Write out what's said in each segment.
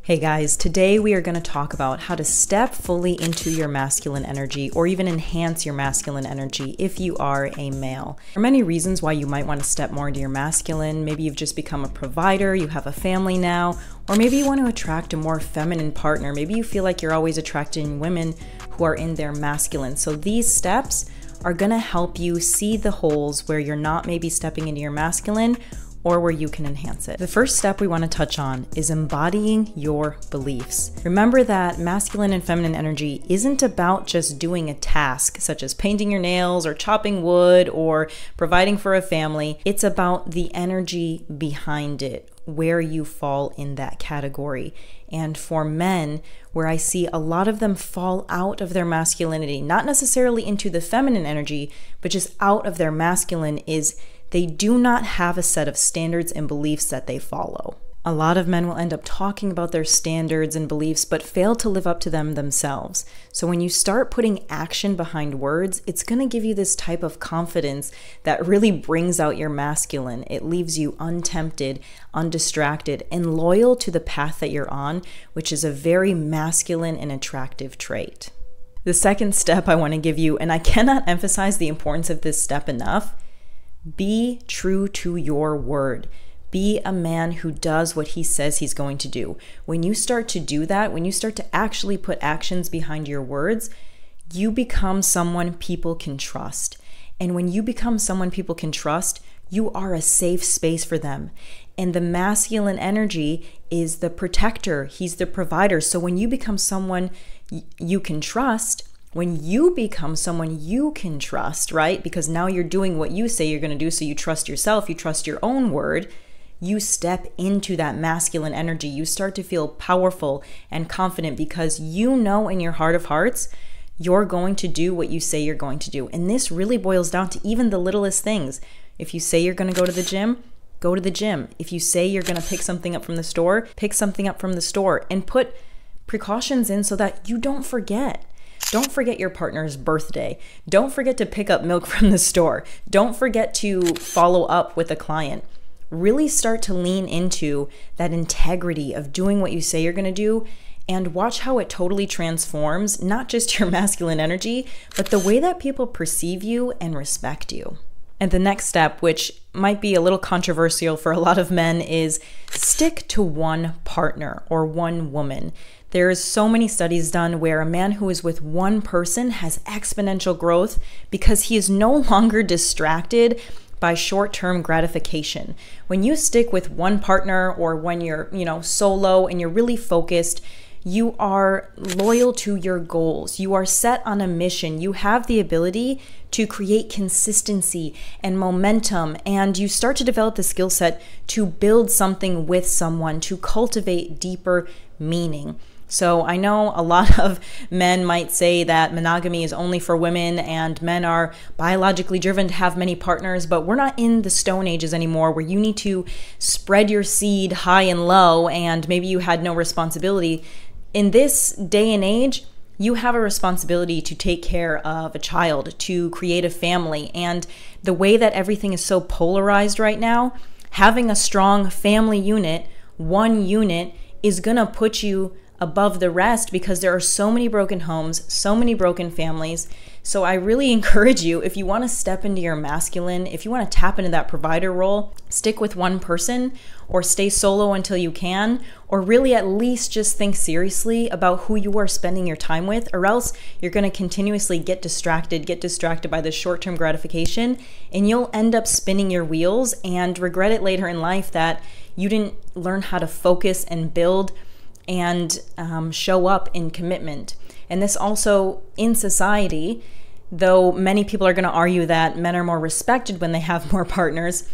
Hey guys, today we are going to talk about how to step fully into your masculine energy or even enhance your masculine energy if you are a male. There are many reasons why you might want to step more into your masculine. Maybe you've just become a provider, you have a family now, or maybe you want to attract a more feminine partner. Maybe you feel like you're always attracting women who are in their masculine. So these steps are going to help you see the holes where you're not maybe stepping into your masculine or where you can enhance it. The first step we want to touch on is embodying your beliefs. Remember that masculine and feminine energy isn't about just doing a task, such as painting your nails or chopping wood or providing for a family. It's about the energy behind it, where you fall in that category. And for men, where I see a lot of them fall out of their masculinity, not necessarily into the feminine energy, but just out of their masculine, is they do not have a set of standards and beliefs that they follow. A lot of men will end up talking about their standards and beliefs, but fail to live up to them themselves. So when you start putting action behind words, it's going to give you this type of confidence that really brings out your masculine. It leaves you untempted, undistracted, and loyal to the path that you're on, which is a very masculine and attractive trait. The second step I want to give you, and I cannot emphasize the importance of this step enough, be true to your word. Be a man who does what he says he's going to do. When you start to do that, when you start to actually put actions behind your words, you become someone people can trust. And when you become someone people can trust, you are a safe space for them. And the masculine energy is the protector. He's the provider. So when you become someone you can trust, when you become someone you can trust, right? Because now you're doing what you say you're going to do, so you trust yourself, you trust your own word, you step into that masculine energy. You start to feel powerful and confident because you know in your heart of hearts, you're going to do what you say you're going to do. And this really boils down to even the littlest things. If you say you're going to go to the gym, go to the gym. If you say you're going to pick something up from the store, pick something up from the store and put precautions in so that you don't forget. Don't forget your partner's birthday. Don't forget to pick up milk from the store. Don't forget to follow up with a client. Really start to lean into that integrity of doing what you say you're going to do and watch how it totally transforms not just your masculine energy, but the way that people perceive you and respect you. And the next step, which might be a little controversial for a lot of men, is stick to one partner or one woman. There's so many studies done where a man who is with one person has exponential growth because he is no longer distracted by short-term gratification. When you stick with one partner or when you're, solo and you're really focused, you are loyal to your goals. You are set on a mission. You have the ability to create consistency and momentum, and you start to develop the skill set to build something with someone, to cultivate deeper meaning. So I know a lot of men might say that monogamy is only for women and men are biologically driven to have many partners, but we're not in the Stone Ages anymore where you need to spread your seed high and low and maybe you had no responsibility. In this day and age, you have a responsibility to take care of a child, to create a family. And the way that everything is so polarized right now, having a strong family unit, one unit, is going to put you above the rest because there are so many broken homes, so many broken families. So I really encourage you, if you want to step into your masculine, if you want to tap into that provider role, stick with one person or stay solo until you can, or really at least just think seriously about who you are spending your time with, or else you're going to continuously get distracted by the short-term gratification, and you'll end up spinning your wheels and regret it later in life that you didn't learn how to focus and build and show up in commitment. And this also, in society, though many people are going to argue that men are more respected when they have more partners,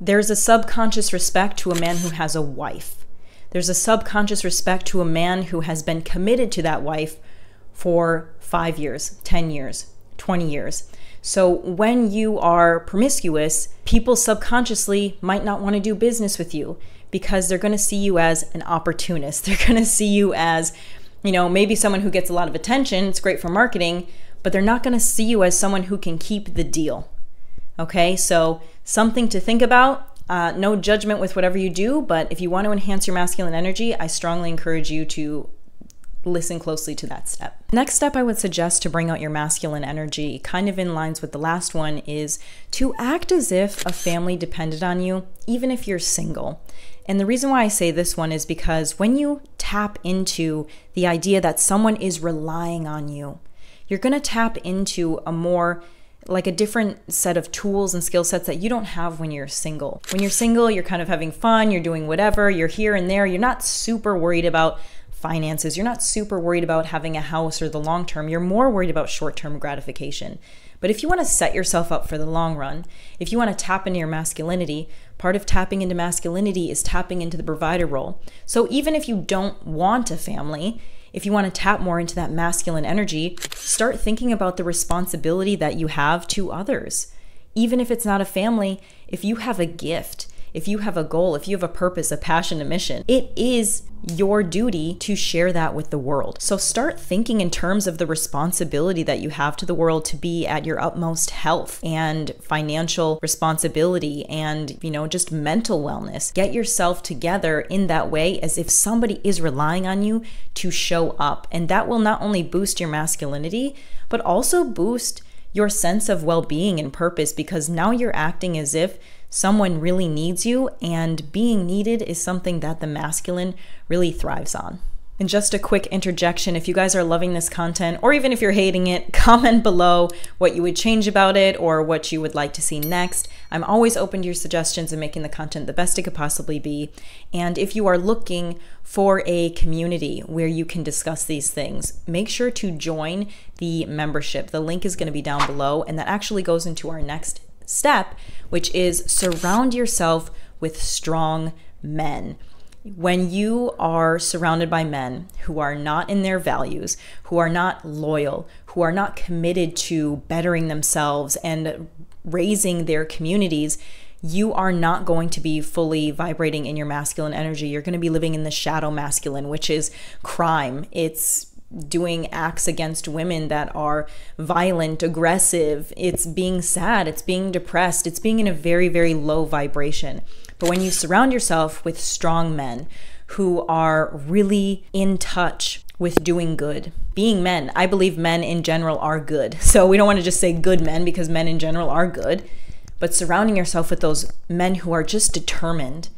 there's a subconscious respect to a man who has a wife. There's a subconscious respect to a man who has been committed to that wife for 5 years, 10 years, 20 years. So when you are promiscuous, people subconsciously might not want to do business with you because they're going to see you as an opportunist. They're going to see you as, maybe someone who gets a lot of attention. It's great for marketing, but they're not going to see you as someone who can keep the deal. Okay, so something to think about. No judgment with whatever you do, but if you want to enhance your masculine energy, I strongly encourage you to listen closely to that step. Next step I would suggest to bring out your masculine energy, kind of in lines with the last one, is to act as if a family depended on you, even if you're single. And the reason why I say this one is because when you tap into the idea that someone is relying on you, you're going to tap into a different set of tools and skill sets that you don't have when you're single. When you're single, you're kind of having fun, you're doing whatever, you're here and there, you're not super worried about finances, you're not super worried about having a house or the long term, you're more worried about short-term gratification. But if you want to set yourself up for the long run, if you want to tap into your masculinity, part of tapping into masculinity is tapping into the provider role. So even if you don't want a family, if you want to tap more into that masculine energy, start thinking about the responsibility that you have to others. Even if it's not a family, if you have a gift, if you have a goal, if you have a purpose, a passion, a mission, it is your duty to share that with the world. So start thinking in terms of the responsibility that you have to the world to be at your utmost health and financial responsibility and, just mental wellness. Get yourself together in that way as if somebody is relying on you to show up. And that will not only boost your masculinity, but also boost your sense of well-being and purpose, because now you're acting as if someone really needs you, and being needed is something that the masculine really thrives on. And just a quick interjection, if you guys are loving this content, or even if you're hating it, comment below what you would change about it or what you would like to see next. I'm always open to your suggestions and making the content the best it could possibly be. And if you are looking for a community where you can discuss these things, make sure to join the membership. The link is going to be down below, and that actually goes into our next step, which is surround yourself with strong men. When you are surrounded by men who are not in their values, who are not loyal, who are not committed to bettering themselves and raising their communities, you are not going to be fully vibrating in your masculine energy. You're going to be living in the shadow masculine, which is crime. It's doing acts against women that are violent, aggressive. It's being sad, it's being depressed, it's being in a very, very low vibration. But when you surround yourself with strong men who are really in touch with doing good, being men, I believe men in general are good. So we don't want to just say good men, because men in general are good, but surrounding yourself with those men who are just determined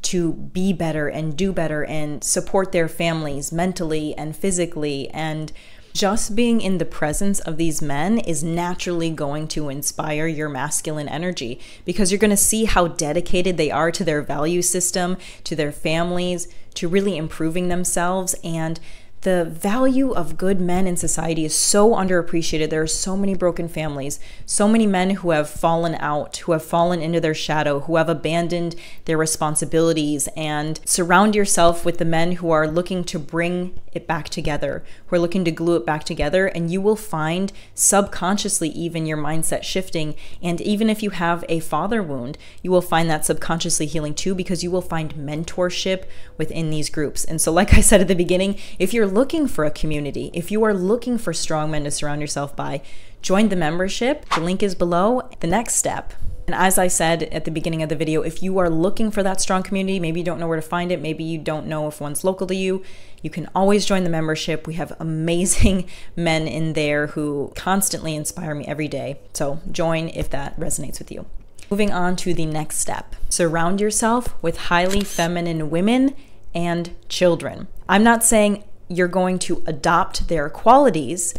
to be better and do better and support their families mentally and physically, and just being in the presence of these men is naturally going to inspire your masculine energy, because you're going to see how dedicated they are to their value system, to their families, to really improving themselves. And the value of good men in society is so underappreciated. There are so many broken families, so many men who have fallen out, who have fallen into their shadow, who have abandoned their responsibilities. And surround yourself with the men who are looking to bring it back together, who are looking to glue it back together, and you will find subconsciously even your mindset shifting. And even if you have a father wound, you will find that subconsciously healing too, because you will find mentorship within these groups. And so, like I said at the beginning, if you're looking for a community, if you are looking for strong men to surround yourself by, join the membership. The link is below. The next step, and as I said at the beginning of the video, if you are looking for that strong community, maybe you don't know where to find it, maybe you don't know if one's local to you, you can always join the membership. We have amazing men in there who constantly inspire me every day. So join if that resonates with you. Moving on to the next step, surround yourself with highly feminine women and children. I'm not saying you're going to adopt their qualities.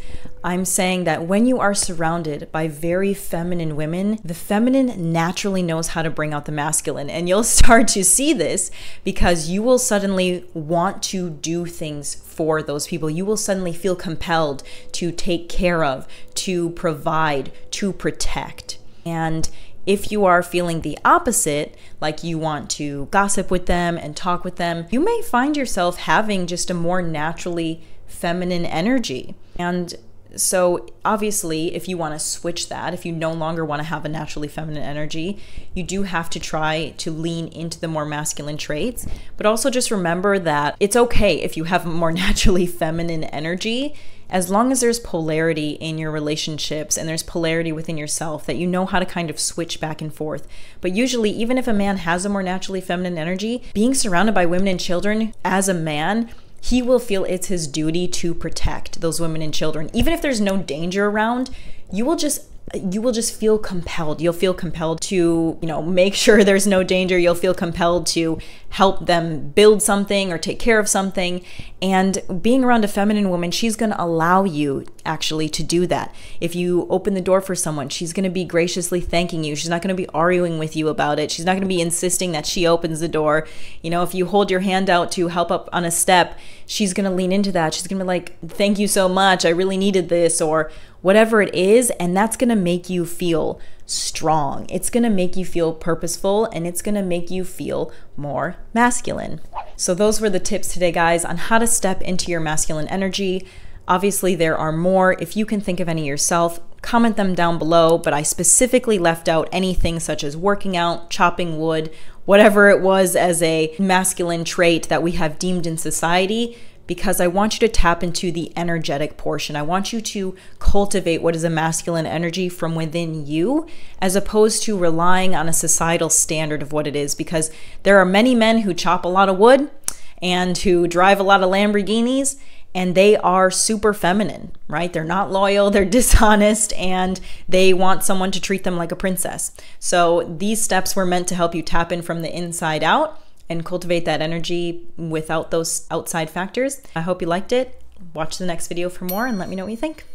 I'm saying that when you are surrounded by very feminine women, the feminine naturally knows how to bring out the masculine. And you'll start to see this because you will suddenly want to do things for those people. You will suddenly feel compelled to take care of, to provide, to protect. And if you are feeling the opposite, like you want to gossip with them and talk with them, you may find yourself having just a more naturally feminine energy. And so obviously, if you want to switch that, if you no longer want to have a naturally feminine energy, you do have to try to lean into the more masculine traits. But also just remember that it's okay if you have a more naturally feminine energy. as long as there's polarity in your relationships and there's polarity within yourself, that you know how to kind of switch back and forth. But usually, even if a man has a more naturally feminine energy, being surrounded by women and children as a man, he will feel it's his duty to protect those women and children. Even if there's no danger around, you will just feel compelled. You'll feel compelled to, make sure there's no danger. You'll feel compelled to help them build something or take care of something. And being around a feminine woman, she's going to allow you actually to do that. If you open the door for someone, she's going to be graciously thanking you. She's not going to be arguing with you about it. She's not going to be insisting that she opens the door. If you hold your hand out to help up on a step, she's going to lean into that. She's going to be like, thank you so much. I really needed this, or whatever it is. And that's going to make you feel strong. It's going to make you feel purposeful, and it's going to make you feel more masculine. So those were the tips today, guys, on how to step into your masculine energy. Obviously, there are more. If you can think of any yourself, comment them down below, but I specifically left out anything such as working out, chopping wood, whatever it was as a masculine trait that we have deemed in society, because I want you to tap into the energetic portion. I want you to cultivate what is a masculine energy from within you, as opposed to relying on a societal standard of what it is, because there are many men who chop a lot of wood and who drive a lot of Lamborghinis, and they are super feminine, right? They're not loyal, they're dishonest, and they want someone to treat them like a princess. So these steps were meant to help you tap in from the inside out and cultivate that energy without those outside factors. I hope you liked it. Watch the next video for more and let me know what you think.